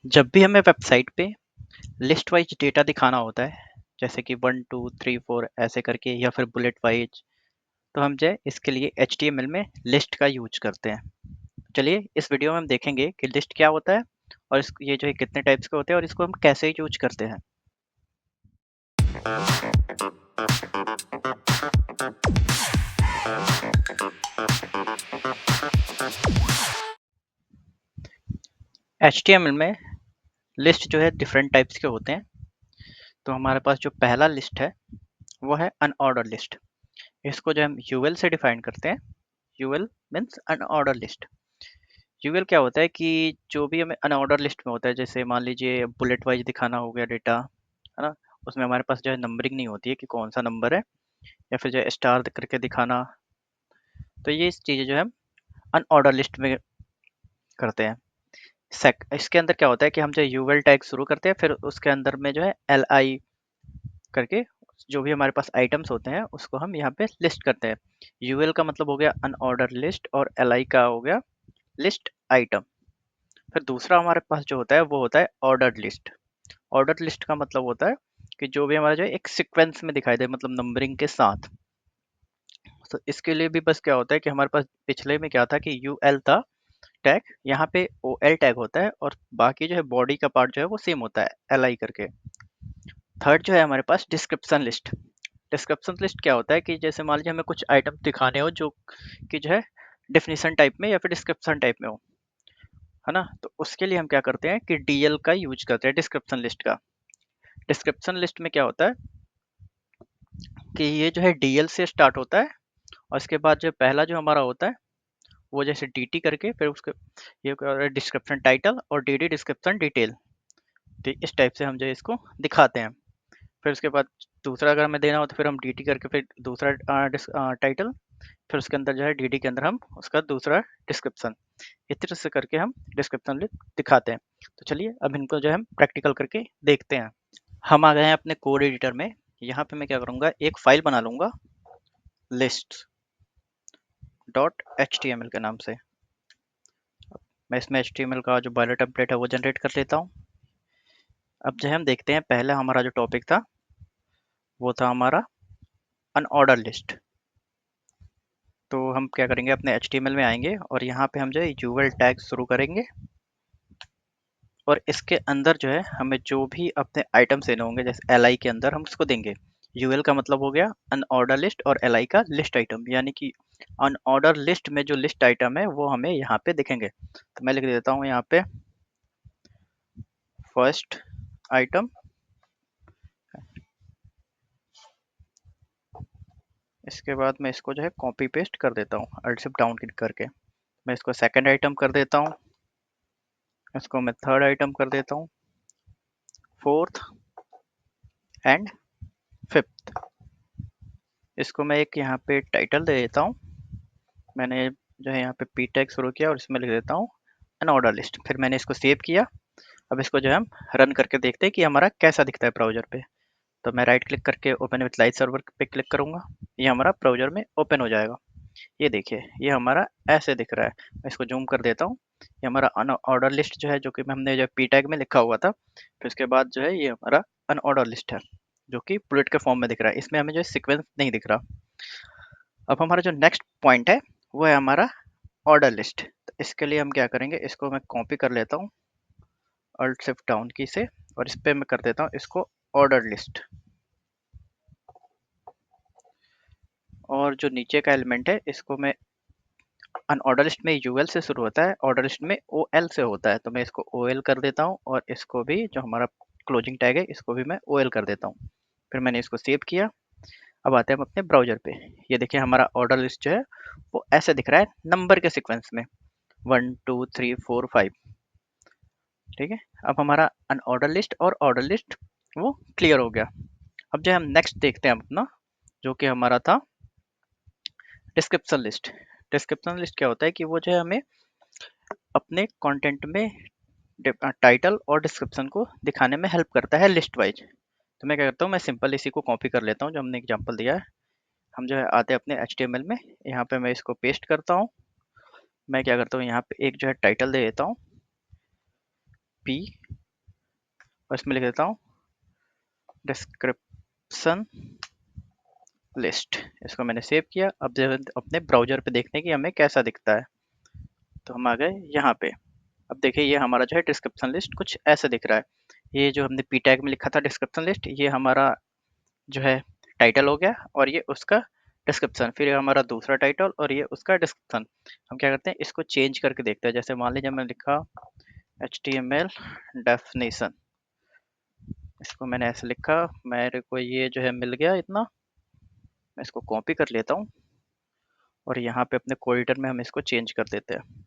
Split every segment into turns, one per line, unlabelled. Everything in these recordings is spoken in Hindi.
जब भी हमें वेबसाइट पे लिस्ट वाइज डेटा दिखाना होता है, जैसे कि 1 2 3 4 ऐसे करके या फिर बुलेट वाइज, तो हम जो है इसके लिए HTML में लिस्ट का यूज करते हैं। चलिए इस वीडियो में हम देखेंगे कि लिस्ट क्या होता है और ये जो है कितने टाइप्स के होते हैं और इसको हम कैसे यूज करते हैं। HTML में लिस्ट जो है डिफरेंट टाइप्स के होते हैं। तो हमारे पास जो पहला लिस्ट है वो है अनऑर्डर लिस्ट। इसको जो हम यूएल से डिफाइन करते हैं। UL means unorder list. UL क्या होता है कि जो भी हमें अनऑर्डर लिस्ट में होता है, जैसे मान लीजिए बुलेट वाइज दिखाना हो गया डेटा, है ना। उसमें हमारे पास जो है नंबरिंग नहीं होती है कि कौन सा नंबर है, या फिर जो है स्टार करके दिखाना। तो ये चीज़ें जो है हम अनऑर्डर लिस्ट में करते हैं। इसके अंदर क्या होता है कि हम जो यूएल टैग शुरू करते हैं, फिर उसके अंदर में जो है एल आई करके जो भी हमारे पास आइटम्स होते हैं उसको हम यहाँ पे लिस्ट करते हैं। यूएल का मतलब हो गया अनऑर्डर लिस्ट और एल आई का हो गया लिस्ट आइटम। फिर दूसरा हमारे पास जो होता है वो होता है ऑर्डर्ड लिस्ट। ऑर्डर्ड लिस्ट का मतलब होता है कि जो भी हमारा जो है एक सीक्वेंस में दिखाई दे, मतलब नंबरिंग के साथ। तो इसके लिए भी बस क्या होता है कि हमारे पास पिछले में क्या था कि यू एल था टैग, यहाँ पे ओ एल टैग होता है और बाकी जो है बॉडी का पार्ट जो है वो सेम होता है एल आई करके। थर्ड जो है हमारे पास डिस्क्रिप्शन लिस्ट। डिस्क्रिप्शन लिस्ट क्या होता है कि जैसे मान लीजिए हमें कुछ आइटम दिखाने हो जो कि जो है डेफिनेशन टाइप में या फिर डिस्क्रिप्शन टाइप में हो, है ना। तो उसके लिए हम क्या करते हैं कि डीएल का यूज करते हैं, डिस्क्रिप्शन लिस्ट का। डिस्क्रिप्शन लिस्ट में क्या होता है कि ये जो है डीएल से स्टार्ट होता है और इसके बाद जो पहला जो हमारा होता है वो जैसे डीटी करके, फिर उसके ये डिस्क्रिप्शन टाइटल और डीडी डिस्क्रिप्शन डिटेल। तो इस टाइप से हम जो है इसको दिखाते हैं। फिर उसके बाद दूसरा अगर हमें देना हो तो फिर हम डीटी करके फिर दूसरा टाइटल, फिर उसके अंदर जो है डीडी के अंदर हम उसका दूसरा डिस्क्रिप्शन। इस तरह से करके हम डिस्क्रिप्शन दिखाते हैं। तो चलिए अब इनको जो है हम प्रैक्टिकल करके देखते हैं। हम आ गए हैं अपने कोड एडिटर में। यहाँ पे मैं क्या करूँगा, एक फाइल बना लूँगा list dot H T M L के नाम से। मैं इसमें एच टी एम एल का जो बायो टेम्पलेट है वो जनरेट कर लेता हूँ। अब जो है हम देखते हैं, पहले हमारा जो टॉपिक था वो था हमारा अनऑर्डर लिस्ट। तो हम क्या करेंगे, अपने एच टी एम एल में आएंगे और यहाँ पे हम जो है यूएल टैग शुरू करेंगे और इसके अंदर जो है हमें जो भी अपने आइटम्स देने होंगे, जैसे एल आई के अंदर हम उसको देंगे। यूएल का मतलब हो गया अनऑर्डर लिस्ट और एल आई का लिस्ट आइटम, यानी कि अनऑर्डर लिस्ट में जो लिस्ट आइटम है वो हमें यहाँ पे दिखेंगे। तो मैं लिख देता हूँ यहाँ पे फर्स्ट आइटम। इसके बाद मैं इसको जो है कॉपी पेस्ट कर देता हूँ अल्ट शिफ्ट डाउन क्लिक करके। मैं इसको सेकंड आइटम कर देता हूँ, इसको मैं थर्ड आइटम कर देता हूँ, फोर्थ एंड फिफ्थ। इसको मैं एक यहाँ पे टाइटल दे देता हूँ। मैंने जो है यहाँ पे पी टैग शुरू किया और इसमें लिख देता हूँ अनऑर्डर लिस्ट। फिर मैंने इसको सेव किया। अब इसको जो है हम रन करके देखते हैं कि हमारा कैसा दिखता है ब्राउजर पे। तो मैं राइट क्लिक करके ओपन विथ लाइव सर्वर पे क्लिक करूंगा, ये हमारा ब्राउजर में ओपन हो जाएगा। ये देखिए ये हमारा ऐसे दिख रहा है। मैं इसको जूम कर देता हूँ। ये हमारा अनऑर्डर लिस्ट जो है, जो कि हमने जो पी टैग में लिखा हुआ था, फिर उसके बाद जो है ये हमारा अनऑर्डर लिस्ट है जो कि बुलेट के फॉर्म में दिख रहा है। इसमें हमें जो सीक्वेंस नहीं दिख रहा। अब हमारा जो नेक्स्ट पॉइंट है वो है हमारा ऑर्डर लिस्ट। तो इसके लिए हम क्या करेंगे, इसको मैं कॉपी कर लेता हूँ अल्ट शिफ्ट डाउन की से, और इस पे मैं कर देता हूँ इसको ऑर्डर लिस्ट। और जो नीचे का एलिमेंट है इसको मैं, अनऑर्डर लिस्ट में यूएल से शुरू होता है, ऑर्डर लिस्ट में ओएल से होता है, तो मैं इसको ओएल कर देता हूँ और इसको भी जो हमारा क्लोजिंग टैग है इसको भी मैं ओएल कर देता हूँ। फिर मैंने इसको सेव किया। अब आते हैं हम अपने ब्राउजर पे। ये देखिए हमारा ऑर्डर लिस्ट जो है वो ऐसे दिख रहा है नंबर के सीक्वेंस में, 1 2 3 4 5। ठीक है। अब हमारा अनऑर्डर लिस्ट और ऑर्डर लिस्ट वो क्लियर हो गया। अब जो हम नेक्स्ट देखते हैं अपना, जो कि हमारा था डिस्क्रिप्शन लिस्ट। डिस्क्रिप्शन लिस्ट क्या होता है कि वो जो है हमें अपने कंटेंट में टाइटल और डिस्क्रिप्शन को दिखाने में हेल्प करता है लिस्ट वाइज। तो मैं क्या करता हूँ, मैं सिंपल इसी को कॉपी कर लेता हूँ जो हमने एग्जांपल दिया है। हम जो है आते हैं अपने HTML में, यहाँ पे मैं इसको पेस्ट करता हूँ। मैं क्या करता हूँ यहाँ पे एक जो है टाइटल दे देता हूँ, पी और इसमें लिख देता हूँ डिस्क्रिप्शन लिस्ट। इसको मैंने सेव किया। अब जो अपने ब्राउजर पे देखते हैं कि हमें कैसा दिखता है। तो हम आ गए यहाँ पे। अब देखिए ये हमारा जो है डिस्क्रिप्शन लिस्ट कुछ ऐसा दिख रहा है। ये जो हमने पी टैग में लिखा था डिस्क्रिप्शन लिस्ट, ये हमारा जो है टाइटल हो गया और ये उसका डिस्क्रिप्शन, फिर ये हमारा दूसरा टाइटल और ये उसका डिस्क्रिप्शन। हम क्या करते हैं इसको चेंज करके देखते हैं। जैसे मान लीजिए मैंने लिखा HTML डेफिनेशन, इसको मैंने ऐसे लिखा, मेरे को ये जो है मिल गया इतना। मैं इसको कॉपी कर लेता हूँ और यहाँ पे अपने कोडिटर में हम इसको चेंज कर देते हैं।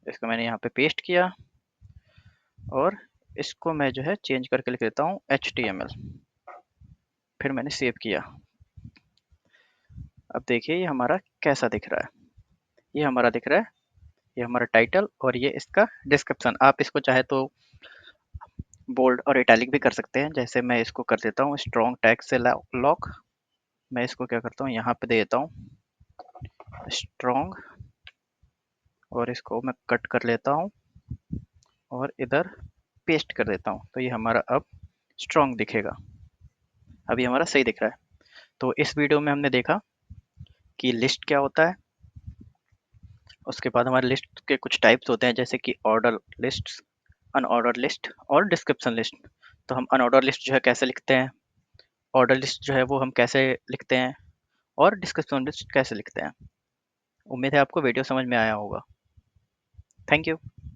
इसको मैंने यहाँ पे पेस्ट किया और इसको मैं जो है चेंज करके लिख देता हूँ HTML, फिर मैंने सेव किया। अब देखिए ये हमारा कैसा दिख रहा है। ये हमारा दिख रहा है, ये हमारा टाइटल और ये इसका डिस्क्रिप्शन। आप इसको चाहे तो बोल्ड और इटैलिक भी कर सकते हैं। जैसे मैं इसको कर देता हूँ स्ट्रॉन्ग टैग से लॉक। मैं इसको क्या करता हूँ यहाँ पे दे देता हूँ स्ट्रॉन्ग और इसको मैं कट कर लेता हूँ और इधर पेस्ट कर देता हूँ। तो ये हमारा अब स्ट्रॉन्ग दिखेगा। अभी हमारा सही दिख रहा है। तो इस वीडियो में हमने देखा कि लिस्ट क्या होता है। उसके बाद हमारे लिस्ट के कुछ टाइप्स होते हैं, जैसे कि ऑर्डर लिस्ट, अनऑर्डर लिस्ट और डिस्क्रिप्शन लिस्ट। तो हम अनऑर्डर लिस्ट जो है कैसे लिखते हैं, ऑर्डर लिस्ट जो है वो हम कैसे लिखते हैं और डिस्क्रिप्शन लिस्ट कैसे लिखते हैं। उम्मीद है आपको वीडियो समझ में आया होगा। Thank you.